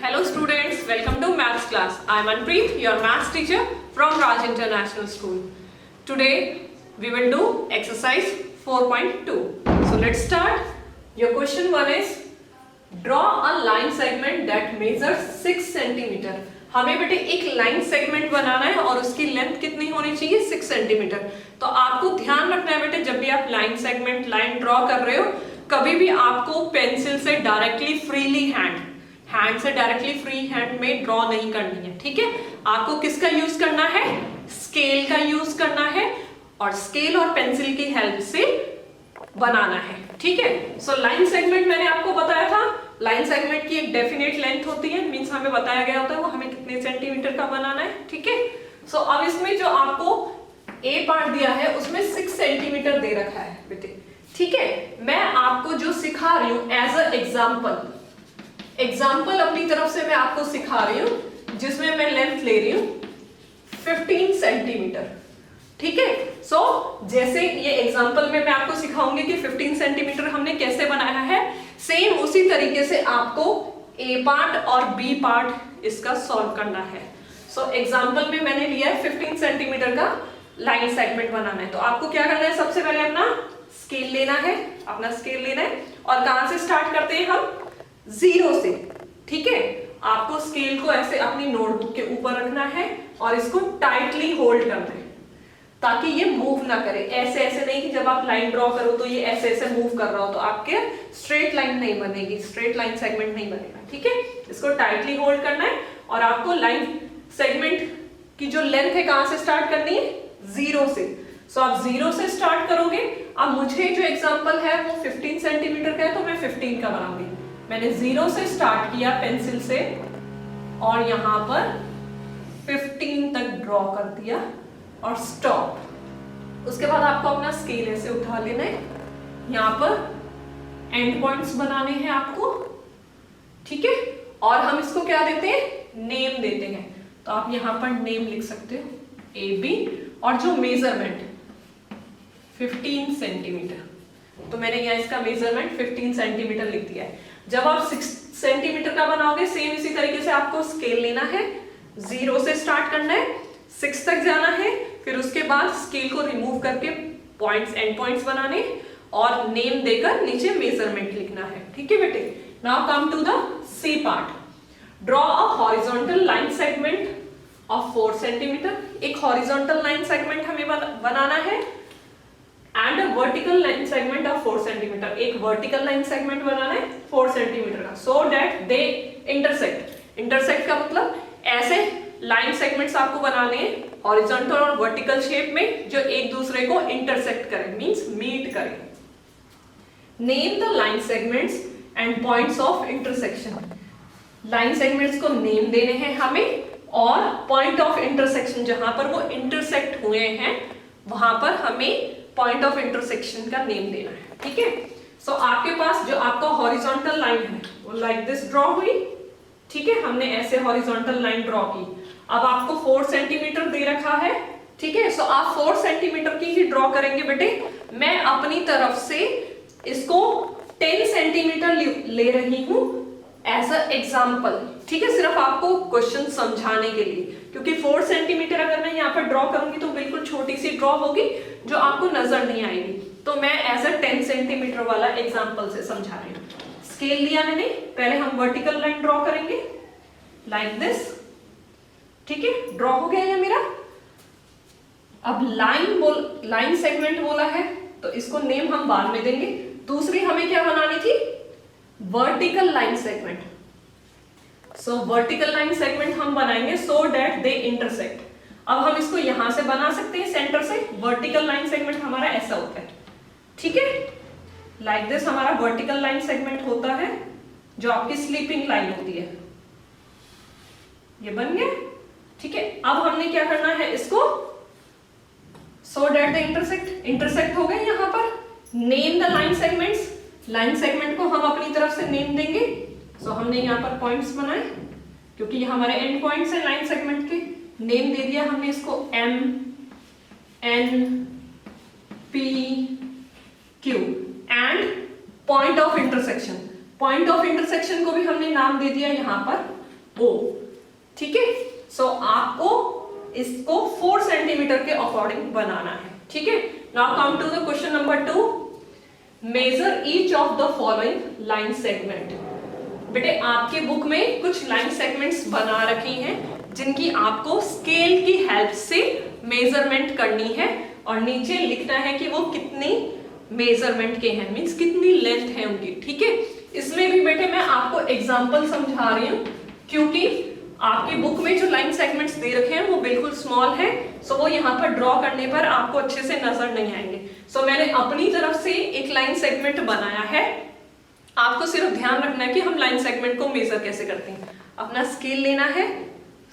Hello students, welcome to maths class. I am Anpreet, your maths teacher from Raj International School. Today we will do exercise 4.2. So let's start. Your question 1 is draw a line segment that measures 6 cm. हमें बेटे एक line segment बनाना है और उसकी length कितनी होनी चाहिए 6 सेंटीमीटर. तो आपको ध्यान रखना है बेटे जब भी आप लाइन सेगमेंट लाइन ड्रॉ कर रहे हो कभी भी आपको पेंसिल से डायरेक्टली फ्रीली हैंड से डायरेक्टली फ्री हैंड में ड्रॉ नहीं करनी है. ठीक है, आपको किसका यूज करना है, स्केल का यूज करना है और स्केल और पेंसिल की हेल्प से बनाना है. ठीक है, सो लाइन सेगमेंट मैंने आपको बताया था. लाइन सेगमेंट की एक डेफिनेट लेंथ होती है, मींस हमें बताया गया होता है वो हमें कितने सेंटीमीटर का बनाना है. ठीक है, सो अब इसमें जो आपको ए पार्ट दिया है उसमें 6 सेंटीमीटर दे रखा है बेटे. ठीक है, मैं आपको जो सिखा रही हूं एज अ एग्जाम्पल अपनी तरफ से मैं आपको सिखा रही हूं जिसमें मैं लेंथ ले रही हूं 15 सेंटीमीटर. ठीक है, सो जैसे ये एग्जाम्पल में मैं आपको सिखाऊंगी कि 15 सेंटीमीटर हमने कैसे बनाया है, सेम उसी तरीके से आपको ए पार्ट और बी पार्ट इसका सॉल्व करना है. सो एग्जाम्पल में मैंने लिया है 15 सेंटीमीटर का लाइन सेगमेंट बनाना है. तो आपको क्या करना है, सबसे पहले अपना स्केल लेना है, और कहां से स्टार्ट करते हैं हम, 0 से. ठीक है, आपको स्केल को ऐसे अपनी नोटबुक के ऊपर रखना है और इसको टाइटली होल्ड करना है ताकि ये मूव ना करे. ऐसे नहीं कि जब आप लाइन ड्रॉ करो तो ये ऐसे मूव कर रहा हो तो आपके स्ट्रेट लाइन नहीं बनेगी, स्ट्रेट लाइन सेगमेंट नहीं बनेगा. ठीक है, इसको टाइटली होल्ड करना है और आपको लाइन सेगमेंट की जो लेंथ है कहां से स्टार्ट करनी है, 0 से. सो आप 0 से स्टार्ट करोगे. अब मुझे जो एग्जांपल है वो 15 सेंटीमीटर का है तो मैं 15 का बनाऊंगी. मैंने 0 से स्टार्ट किया पेंसिल से और यहां पर 15 तक ड्रॉ कर दिया और स्टॉप. उसके बाद आपको अपना स्केल ऐसे उठा लेना है, यहां पर एंड पॉइंट्स बनाने हैं आपको. ठीक है, और हम इसको क्या देते हैं, नेम देते हैं. तो आप यहां पर नेम लिख सकते हो ए बी और जो मेजरमेंट 15 सेंटीमीटर. तो मैंने यहाँ इसका मेजरमेंट 15 सेंटीमीटर लिख दिया है. जब आप 6 सेंटीमीटर का बनाओगे सेम इसी तरीके से आपको स्केल लेना है, 0 से स्टार्ट करना है, 6 तक जाना है, फिर उसके बाद स्केल को रिमूव करके पॉइंट्स एंड पॉइंट्स बनाने और नेम देकर नीचे मेजरमेंट लिखना है. ठीक है बेटे, now come to the C part. Draw a horizontal line segment of 4 centimetre. एक हॉरिजॉन्टल लाइन सेगमेंट हमें बनाना है and vertical line segment of 4 centimetre. एक वर्टिकल लाइन सेगमेंट बनाना है 4 सेंटीमीटर का, सो दैट दे इंटरसेक्ट का मतलब ऐसे लाइन सेगमेंट्स आपको बनाने हैं हॉरिजॉन्टल और वर्टिकल शेप में जो एक दूसरे को इंटरसेक्ट करें, मींस मीट करें. Name the line segments and points of intersection. Line segments को नेम देने हैं हमें और पॉइंट ऑफ इंटरसेक्शन जहां पर वो इंटरसेक्ट हुए हैं वहां पर हमें पॉइंट ऑफ इंटरसेक्शन का नेम देना है. ठीक है, सो आपके पास जो आपका हॉरिजॉन्टल लाइन है वो लाइक दिस ड्रॉ हुई. ठीक है, हमने ऐसे हॉरिजॉन्टल लाइन ड्रॉ की. अब आपको 4 सेंटीमीटर दे रखा है. ठीक है, सो आप 4 सेंटीमीटर की ही ड्रॉ करेंगे बेटे. मैं अपनी तरफ से इसको 10 सेंटीमीटर ले रही हूं एज अ एग्जाम्पल. ठीक है, सिर्फ आपको क्वेश्चन समझाने के लिए, क्योंकि 4 सेंटीमीटर अगर मैं यहाँ पर ड्रॉ करूंगी तो बिल्कुल छोटी सी ड्रॉ होगी जो आपको नजर नहीं आएगी. तो मैं एज अ 10 सेंटीमीटर वाला एग्जाम्पल से समझा रही हूँ. स्केल लिया मैंने, पहले हम वर्टिकल लाइन ड्रॉ करेंगे लाइक दिस. ठीक है, ड्रॉ हो गया ये मेरा. अब लाइन सेगमेंट बोला है तो इसको नेम हम बाद में देंगे. दूसरी हमें क्या बनानी थी, वर्टिकल लाइन सेगमेंट. सो वर्टिकल लाइन सेगमेंट हम बनाएंगे सो दैट दे इंटरसेक्ट. अब हम इसको यहां से बना सकते हैं सेंटर से. वर्टिकल लाइन सेगमेंट हमारा ऐसा होता है. ठीक है, लाइक दिस हमारा वर्टिकल लाइन सेगमेंट होता है जो आपकी स्लीपिंग लाइन होती है. ये बन गया. ठीक है, अब हमने क्या करना है, इसको सो दैट द इंटरसेक्ट हो गए. यहां पर name the line segments. Line segment को हम अपनी तरफ से नेम देंगे. सो हमने यहाँ पर पॉइंट्स बनाए क्योंकि ये हमारे एंड पॉइंट्स हैं लाइन सेगमेंट के. नेम दे दिया हमने इसको M N P Q and point of intersection. Point of intersection को भी हमने नाम दे दिया यहाँ पर ओ, ठीक है। सो आपको इसको 4 सेंटीमीटर के अकॉर्डिंग बनाना है, ठीक है। Now come to the question number 2, measure each of the following line segment. बेटे आपके बुक में कुछ लाइन सेगमेंट्स बना रखी हैं जिनकी आपको स्केल की हेल्प से मेजरमेंट करनी है और नीचे लिखना है कि वो कितनी मेजरमेंट के हैं, मींस कितनी लेंथ है उनकी, ठीक है। इसमें भी बेटे मैं आपको एग्जांपल समझा रही हूँ क्योंकि आपकी बुक में जो लाइन सेगमेंट्स दे रखे हैं वो बिल्कुल स्मॉल है, सो वो यहाँ पर ड्रॉ करने पर आपको अच्छे से नजर नहीं आएंगे। सो मैंने अपनी तरफ से एक लाइन सेगमेंट बनाया है, आपको सिर्फ ध्यान रखना है कि हम लाइन सेगमेंट को मेजर कैसे करते हैं। अपना स्केल लेना है,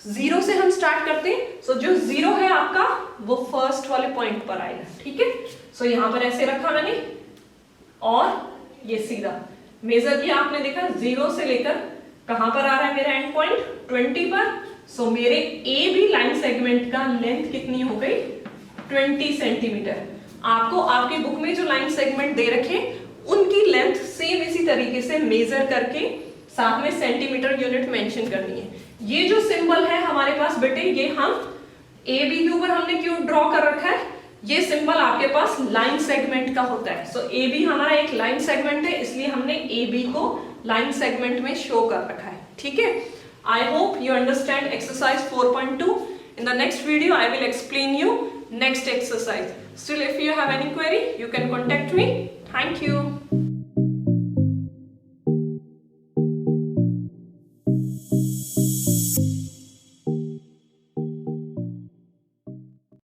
0 से हम स्टार्ट करते हैं। सो जो 0 है आपका वो फर्स्ट वाले पॉइंट पर आएगा, ठीक है। सो यहाँ पर ऐसे रखा मैंने और ये सीधा मेजर किया, आपने देखा 0 से लेकर कहां पर आ रहा है मेरा एंड पॉइंट 20 पर। सो मेरे ए बी लाइन सेगमेंट का लेंथ कितनी हो गई 20 सेंटीमीटर। आपको आपकी बुक में जो लाइन सेगमेंट दे रखे उनकी लेंथ सेम इसी तरीके से मेजर करके साथ में सेंटीमीटर यूनिट मेंशन करनी है। ये जो सिंबल है हमारे पास बेटे, ये हम ए बी के ऊपर हमने क्यों ड्रॉ कर रखा है, ये सिंबल आपके पास लाइन सेगमेंट का होता है। सो ए बी हमारा एक लाइन सेगमेंट है, इसलिए हमने ए बी को लाइन सेगमेंट में शो कर रखा है, ठीक है। I hope you understand exercise 4.2. In the next video I will explain you next exercise. Still if you have any query you can contact me. Thank you.